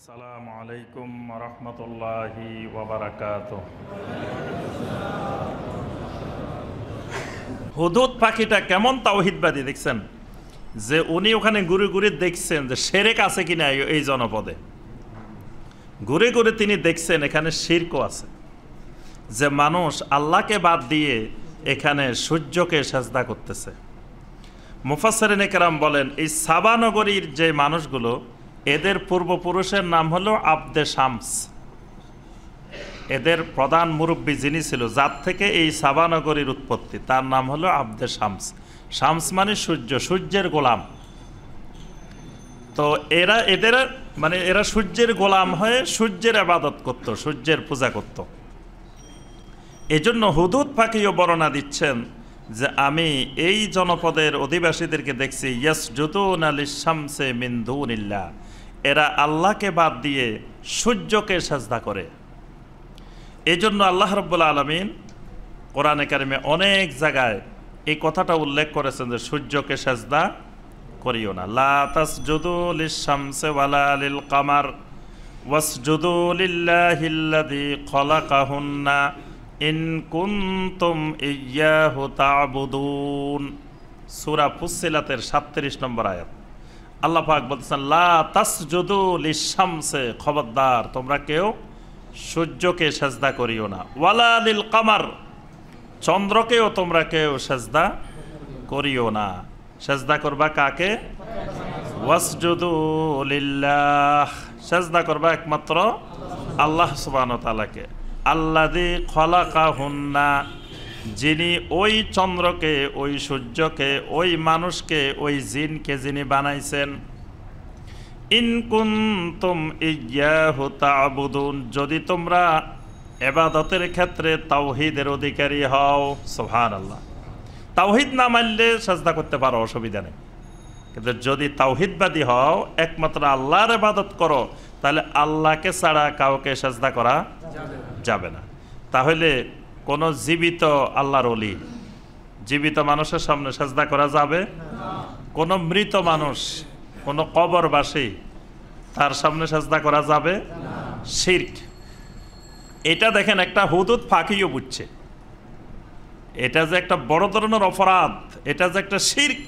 আসসালামু আলাইকুম ওয়া রাহমাতুল্লাহি ওয়া বারাকাতুহু। হুদুদ পাখিটা কেমন তাওহীদবাদী দেখছেন, যে উনি ওখানে ঘুরে ঘুরে দেখছেন যে শিরক আছে কিনা এই জনপদে। ঘুরে ঘুরে তিনি দেখছেন এখানে শিরকও আছে, যে মানুষ আল্লাহকে বাদ দিয়ে এখানে সূর্যকে সেজদা করতেছে। মুফাসসিরিন কেরাম বলেন এই সাবা নগরীর যে মানুষগুলো, এদের পূর্বপুরুষের নাম হলো আবদে শামস। এদের প্রধান মুরব্বী যিনি ছিল, যার থেকে এই সাবা নগরীর উৎপত্তি, তার নাম হলো আবদে শামস। শামস মানে সূর্য, সূর্যের গোলাম। তো এরা সূর্যের গোলাম হয়ে সূর্যের ইবাদত করত, সূর্যের পূজা করত। এজন্য হুদুদ পাখিও বর্ণনা দিচ্ছেন যে আমি এই জনপদের অধিবাসীদেরকে দেখছি ইয়াসজুদুনা লিশ-শামসি মিন দুনিল্লাহ, এরা আল্লাহকে বাদ দিয়ে সূর্যকে সেজদা করে। এজন্য আল্লাহ রাব্বুল আলামিন কোরআনে কারিমে অনেক জায়গায় এই কথাটা উল্লেখ করেছেন যে সূর্যকে সেজদা করিও না। লা তাসজুদু লিশ-শামসি ওয়ালা লিল কামার ওয়াসজুদু লিল্লাহিল্লাযী খালাকাহুন্না ইন কুনতুম ইয়্যাহু তা'বুদুন। সূরা ফুসসিলাতের ৩৭ নম্বর আয়াত। আল্লাহ পাক বলতেছেন লা তাসজুদু লিশ-শামসি, খবরদার তোমরা কেউ সূর্যকে সেজদা করিও না। ওয়ালা লিল কামার, চন্দ্রকেও তোমরা কেউ সেজদা করিও না। সেজদা করবা কাকে? ওয়াসজুদু লিল্লাহ, সেজদা করবা একমাত্র আল্লাহ সুবহানাহু ওয়া তাআলাকে। আল্লাযী খালাকাহুন্না, যিনি ওই চন্দ্রকে, ওই সূর্যকে, ওই মানুষকে, ওই জিনকে যিনি বানাইছেন। ইন কুনতুম ইয়্যাহু তা'বুদুন, যদি তোমরা ইবাদতের ক্ষেত্রে তাওহীদের অধিকারী হও। সুবহানাল্লাহ। তাওহীদ না মানলে সেজদা করতে পারো, অসুবিধা নেই, কিন্তু যদি তাওহীদবাদী হও, একমাত্র আল্লাহর ইবাদত করো, তাহলে আল্লাহকে ছাড়া কাউকে সেজদা করা যাবে না। তাহলে কোন জীবিত আল্লাহর ওলি, জীবিত মানুষের সামনে সেজদা করা যাবে? কোন মৃত মানুষ, কোন কবরবাসী, তার সামনে সেজদা করা যাবে? শিরক। এটা দেখেন একটা হুদুদ ফাঁকিও বুঝছে, এটা যে একটা বড় ধরনের অপরাধ, এটা যে একটা শিরক,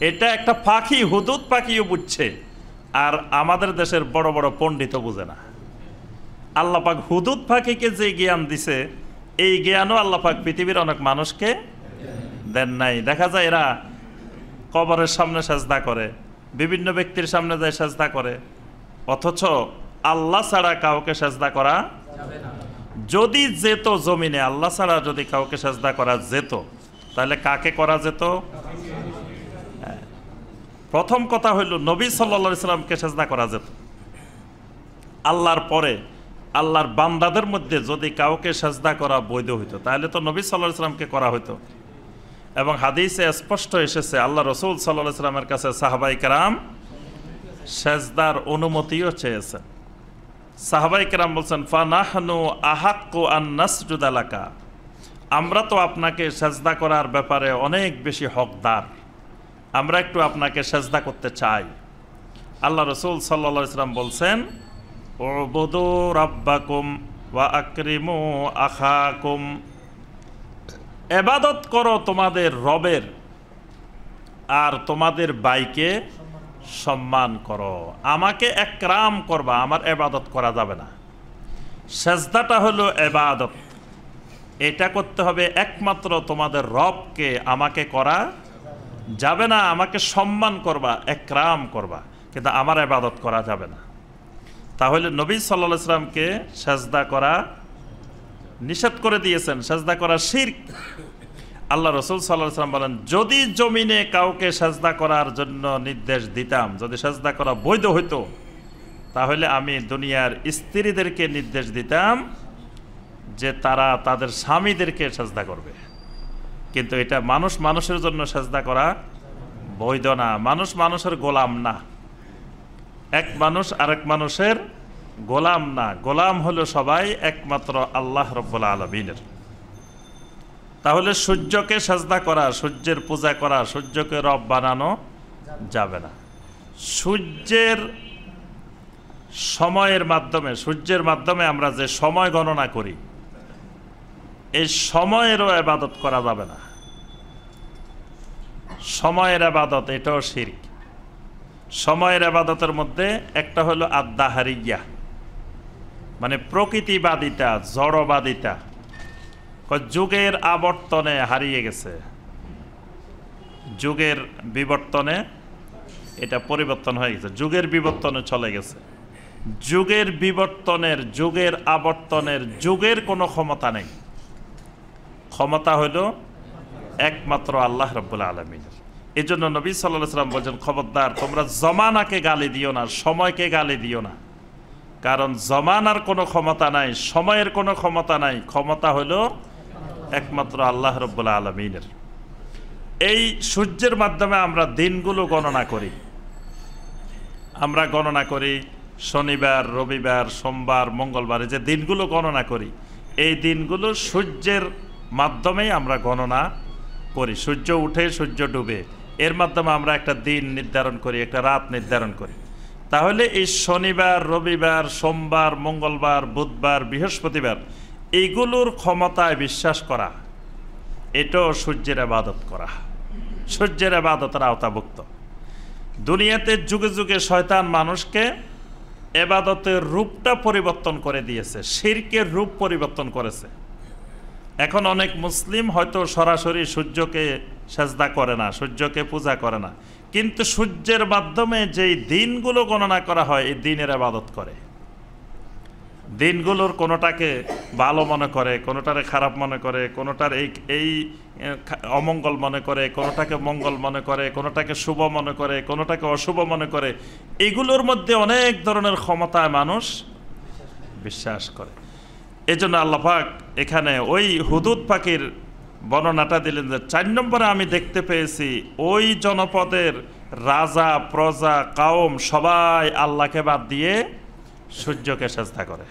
এটা একটা ফাঁকি, হুদুদ ফাঁকিও বুঝছে। আর আমাদের দেশের বড় বড় পণ্ডিতও বুঝে না। আল্লাহ পাক হুদুদ ফাঁকিকে যে জ্ঞান দিছে, এই জ্ঞানও আল্লাহ পাক পৃথিবীর অনেক মানুষকে দেন নাই। দেখা যায় এরা কবরের সামনে সেজদা করে, বিভিন্ন ব্যক্তির সামনে যায় সেজদা করে, অথচ আল্লাহ ছাড়া কাউকে সেজদা করা যাবে না। যদি যেত জমিনে আল্লাহ ছাড়া যদি কাউকে সেজদা করা যেত, তাহলে কাকে করা যেত? প্রথম কথা হইল নবী সাল্লাল্লাহু আলাইহি সাল্লামকে সেজদা করা যেত। আল্লাহর পরে আল্লাহর বান্দাদের মধ্যে যদি কাউকে সেজদা করা বৈধ হইতো, তাহলে তো নবী সাল্লাল্লাহু আলাইহি সাল্লামকে করা হইতো। এবং হাদিসে স্পষ্ট এসেছে, আল্লাহ রাসূল সাল্লাল্লাহু আলাইহি সাল্লামের কাছে সাহাবায়ে কেরাম সেজদার অনুমতিও চেয়েছেন। সাহাবায়ে কেরাম বলছেন ফানাহনু আহাক্কু আন নাসজুদা লাকা, আমরা তো আপনাকে সেজদা করার ব্যাপারে অনেক বেশি হকদার, আমরা একটু আপনাকে সেজদা করতে চাই। আল্লাহ রাসূল সাল্লাল্লাহু আলাইহি সাল্লাম বলছেন উবুদু রাব্বাকুম ওয়া আকরিমু আখাকুম, ইবাদত করো তোমাদের রবের, আর তোমাদের ভাইকে সম্মান করো। আমাকে একরাম করবা, আমার ইবাদত করা যাবে না। সেজদাটা হলো ইবাদত, এটা করতে হবে একমাত্র তোমাদের রবকে, আমাকে করা যাবে না। আমাকে সম্মান করবা, একরাম করবা, কিন্তু আমার ইবাদত করা যাবে না। তাহলে নবী সাল্লাল্লাহু আলাইহি সাল্লামকে সেজদা করা নিষেধ করে দিয়েছেন, সেজদা করা শিরক। আল্লাহ রাসূল সাল্লাল্লাহু আলাইহি সাল্লাম বলেন যদি জমিনে কাউকে সেজদা করার জন্য নির্দেশ দিতাম, যদি সেজদা করা বৈধ হইতো, তাহলে আমি দুনিয়ার স্ত্রীদেরকে নির্দেশ দিতাম যে তারা তাদের স্বামীদেরকে সেজদা করবে। কিন্তু এটা মানুষ মানুষের জন্য সেজদা করা বৈধ না। মানুষ মানুষের গোলাম না, এক মানুষ আরেক মানুষের গোলাম না। গোলাম হলো সবাই একমাত্র আল্লাহ রাব্বুল আলামিনের। তাহলে সূর্যকে সেজদা করা, সূর্যের পূজা করা, সূর্যকে রব বানানো যাবে না। সূর্যের সময়ের মাধ্যমে, সূর্যের মাধ্যমে আমরা যে সময় গণনা করি, এই সময়েরও ইবাদত করা যাবে না। সময়ের ইবাদত এটাও শিরক। সময়ের ইবাদতের মধ্যে একটা হলো আদ-দাহারিয়া, মানে প্রকৃতিবাদিতা, জড়বাদিতা, যুগের আবর্তনে হারিয়ে গেছে, যুগের বিবর্তনে এটা পরিবর্তন হয়ে গেছে, যুগের বিবর্তনে চলে গেছে। যুগের বিবর্তনের, যুগের আবর্তনের, যুগের কোনো ক্ষমতা নেই। ক্ষমতা হইল একমাত্র আল্লাহ রাব্বুল আলামিনের। এই জন্য নবী সাল্লাল্লাহু আলাইহি ওয়াসাল্লাম বলেন, খবরদার তোমরা জমানাকে গালি দিও না, সময়কে গালি দিও না, কারণ জমানার কোনো ক্ষমতা নাই, সময়ের কোনো ক্ষমতা নাই, ক্ষমতা হইল একমাত্র আল্লাহ রাব্বুল আলামিনের। এই সূর্যের মাধ্যমে আমরা দিনগুলো গণনা করি। আমরা গণনা করি শনিবার, রবিবার, সোমবার, মঙ্গলবার, যে দিনগুলো গণনা করি, এই দিনগুলো সূর্যের মাধ্যমেই আমরা গণনা করি। সূর্য উঠে সূর্য ডুবে, এর মাধ্যমে আমরা একটা দিন নির্ধারণ করি, একটা রাত নির্ধারণ করি। তাহলে এই শনিবার, রবিবার, সোমবার, মঙ্গলবার, বুধবার, বৃহস্পতিবার, এইগুলোর ক্ষমতায় বিশ্বাস করা, এটাও সূর্যের ইবাদত করা, সূর্যের ইবাদতের আওতাভুক্ত। দুনিয়াতে যুগে যুগে শয়তান মানুষকে ইবাদতের রূপটা পরিবর্তন করে দিয়েছে, শিরকের রূপ পরিবর্তন করেছে। এখন অনেক মুসলিম হয়তো সরাসরি সূর্যকে সেজদা করে না, সূর্যকে পূজা করে না, কিন্তু সূর্যের মাধ্যমে যেই দিনগুলো গণনা করা হয়, এই দিনের ইবাদত করে। দিনগুলোর কোনোটাকে ভালো মনে করে, কোনোটারে খারাপ মনে করে, কোনোটার এই অমঙ্গল মনে করে, কোনোটাকে মঙ্গল মনে করে, কোনোটাকে শুভ মনে করে, কোনোটাকে অশুভ মনে করে। এগুলোর মধ্যে অনেক ধরনের ক্ষমতায় মানুষ বিশ্বাস করে। এই জন্য আল্লাহ পাক এখানে ওই হুদুদ পাখির বর্ণনাটা দিলেন যে 4 নম্বরে আমি দেখতে পেয়েছি ওই জনপদের রাজা, প্রজা, কাওম সবাই আল্লাহকে বাদ দিয়ে সূর্যকে সেজদা করে।